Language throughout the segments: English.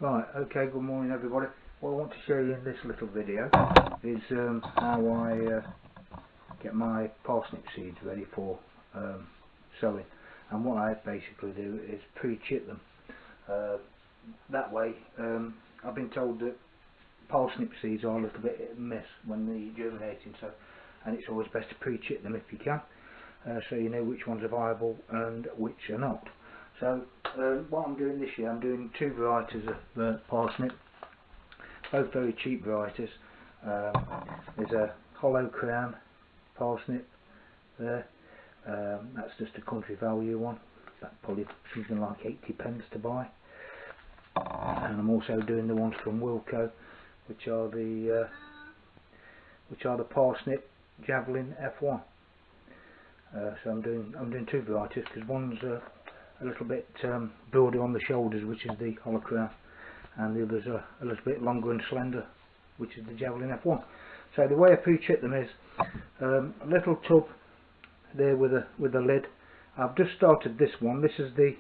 Right, okay, good morning everybody. What I want to show you in this little video is how I get my parsnip seeds ready for sowing. And what I basically do is pre-chit them. That way, I've been told that parsnip seeds are a little bit hit and miss when they're germinating, and it's always best to pre-chit them if you can, so you know which ones are viable and which are not. So what I'm doing this year, I'm doing two varieties of parsnip, both very cheap varieties. There's a hollow crown parsnip there, that's just a country value one, that's probably something like 80p to buy. And I'm also doing the ones from Wilco, which are the parsnip Javelin F1. So I'm doing two varieties, because one's a little bit broader on the shoulders, which is the hollow crown, and the others are a little bit longer and slender, which is the Javelin F1. So the way I pre-chit them is a little tub there with a lid. I've just started this one. This is the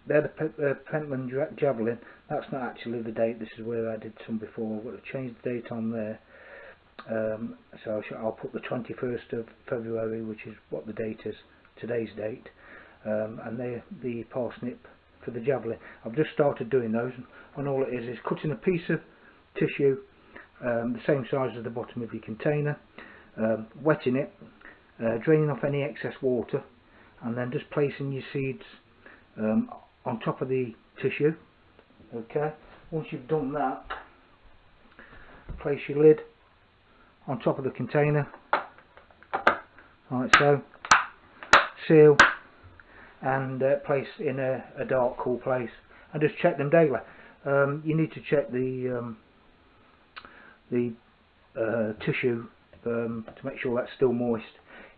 they're the Pentland Javelin. That's not actually the date. This is where I did some before. I've got to change the date on there. So I'll put the 21st of February, which is what the date is, today's date. And they're the parsnip for the Javelin. I've just started doing those, and all it is cutting a piece of tissue the same size as the bottom of your container, wetting it, draining off any excess water, and then just placing your seeds on top of the tissue. Okay, once you've done that, place your lid on top of the container like so, seal, and place in a dark, cool place, and just check them daily. You need to check the tissue to make sure that's still moist.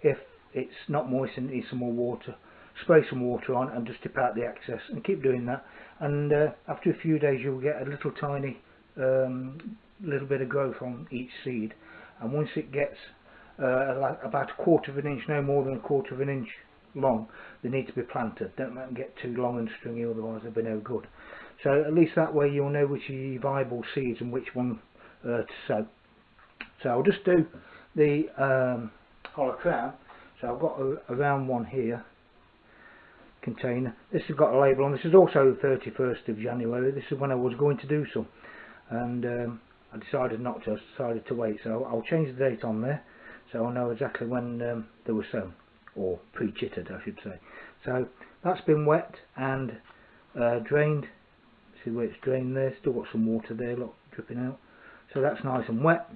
If it's not moist and needs some more water, spray some water on and just dip out the excess, and keep doing that. And after a few days you'll get a little tiny little bit of growth on each seed, and once it gets like about a quarter of an inch, no more than a quarter of an inch long, they need to be planted. Don't let them get too long and stringy, otherwise they'll be no good. So at least that way you'll know which are your viable seeds and which one to sow. So I'll just do the hollow crown. So I've got a round one here, container. This has got a label on. This is also the 31st of January. This is when I was going to do some, and I decided not to. I decided to wait. So I'll change the date on there, so I'll know exactly when they were sown, or pre-chitted I should say. So that's been wet and drained. See where it's drained there, still got some water there, look, dripping out. So that's nice and wet.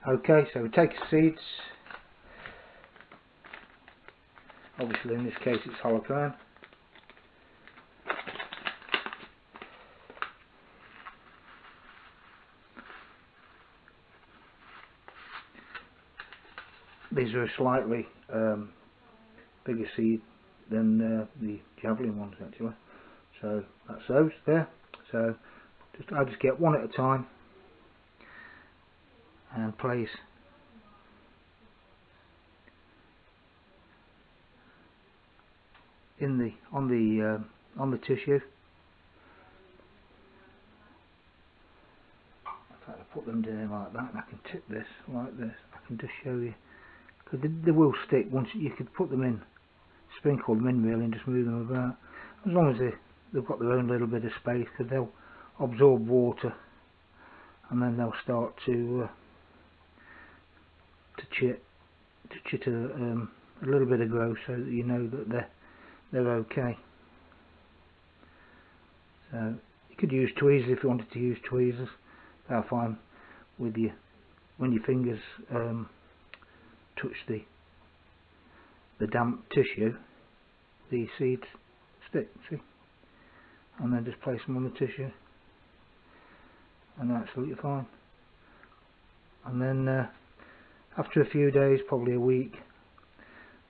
Okay, so we take the seeds. Obviously in this case it's hollow crown. These are a slightly bigger seed than the Javelin ones actually. So that's those there. So I just get one at a time and place in on the tissue. In fact, I put them down like that, and I can tip this like this. I can just show you, because they will stick. Once you could put them in, sprinkle them in really, and just move them about, as long as they've got their own little bit of space, because they'll absorb water, and then they'll start to chit a little bit of growth, so that you know that they're okay. So you could use tweezers if you wanted to use tweezers. They'll find with you when your fingers touch the damp tissue, the seeds stick. See, and then just place them on the tissue, and they're absolutely fine. And then after a few days, probably a week,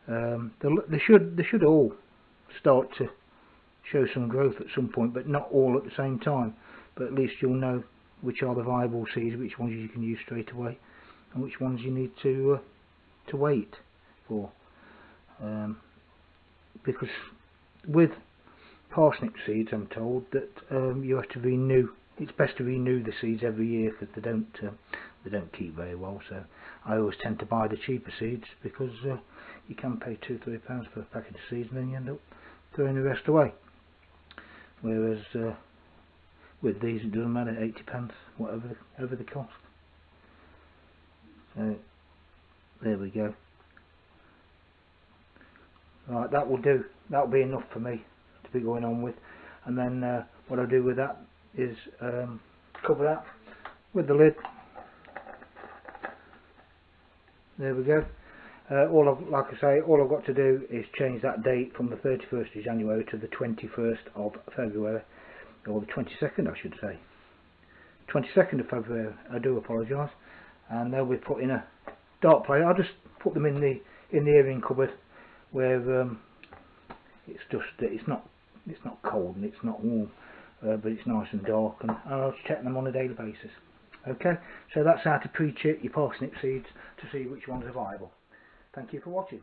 they should all start to show some growth at some point, but not all at the same time. But at least you'll know which are the viable seeds, which ones you can use straight away, and which ones you need to wait for. Because with parsnip seeds, I'm told that you have to renew. It's best to renew the seeds every year because they don't keep very well. So I always tend to buy the cheaper seeds because you can pay £2-3 for a packet of seeds and then you end up throwing the rest away. Whereas with these it doesn't matter, 80p, whatever the cost. So there we go. Right, that will do. That'll be enough for me to be going on with. And then what I'll do with that is cover that with the lid. There we go. Like I say, all I've got to do is change that date from the 31st of January to the 21st of February, or the 22nd I should say. 22nd of February, I do apologise. And they'll be put in a dark place. I'll just put them in the airing cupboard where it's not cold and it's not warm, but it's nice and dark, and I'll check them on a daily basis. Okay, so that's how to pre-chit your parsnip seeds to see which ones are viable. Thank you for watching.